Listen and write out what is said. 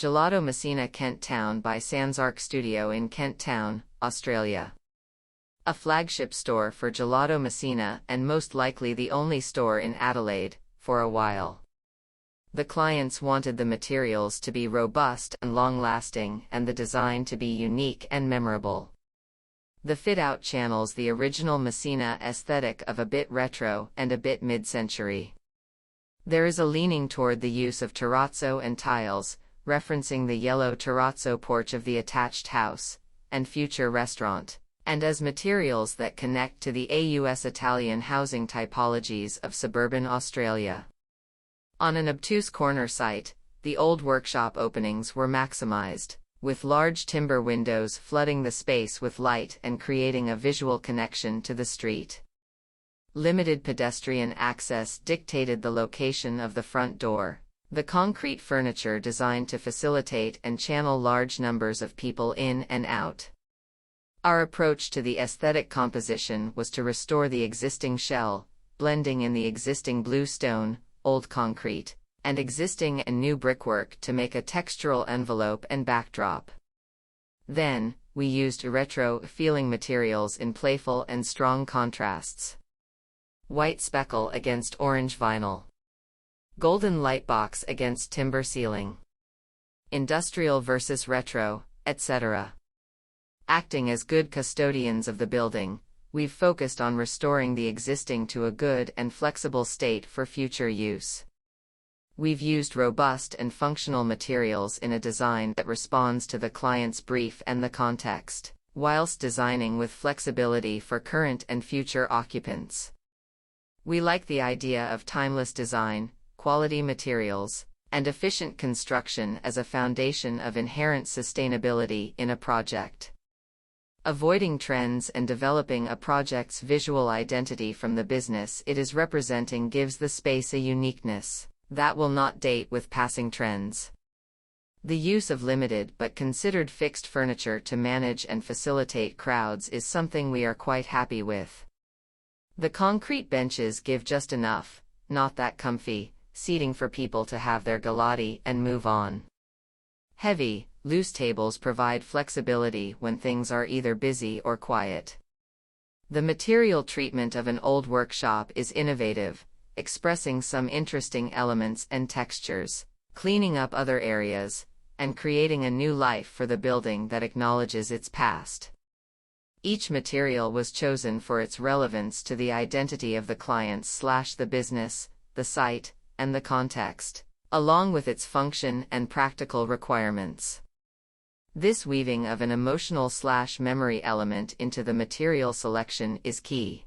Gelato Messina, Kent Town by Sans Archi Studio in Kent Town, Australia. A flagship store for Gelato Messina and most likely the only store in Adelaide, for a while. The clients wanted the materials to be robust and long-lasting and the design to be unique and memorable. The fit-out channels the original Messina aesthetic of a bit retro and a bit mid-century. There is a leaning toward the use of terrazzo and tiles, referencing the yellow terrazzo porch of the attached house and future restaurant, and as materials that connect to the Aus-Italian housing typologies of suburban Australia. On an obtuse corner site, the old workshop openings were maximized, with large timber windows flooding the space with light and creating a visual connection to the street. Limited pedestrian access dictated the location of the front door. The concrete furniture designed to facilitate and channel large numbers of people in and out. Our approach to the aesthetic composition was to restore the existing shell, blending in the existing blue stone, old concrete, and existing and new brickwork to make a textural envelope and backdrop. Then, we used retro-feeling materials in playful and strong contrasts. White speckle against orange vinyl. Golden lightbox against timber ceiling. Industrial versus retro, etc. Acting as good custodians of the building, we've focused on restoring the existing to a good and flexible state for future use. We've used robust and functional materials in a design that responds to the client's brief and the context, whilst designing with flexibility for current and future occupants. We like the idea of timeless design, quality materials, and efficient construction as a foundation of inherent sustainability in a project. Avoiding trends and developing a project's visual identity from the business it is representing gives the space a uniqueness that will not date with passing trends. The use of limited but considered fixed furniture to manage and facilitate crowds is something we are quite happy with. The concrete benches give just enough, not that comfy, seating for people to have their gelati and move on. Heavy, loose tables provide flexibility when things are either busy or quiet. The material treatment of an old workshop is innovative, expressing some interesting elements and textures, cleaning up other areas, and creating a new life for the building that acknowledges its past. Each material was chosen for its relevance to the identity of the client/the business, the site, and the context, along with its function and practical requirements. This weaving of an emotional/memory element into the material selection is key.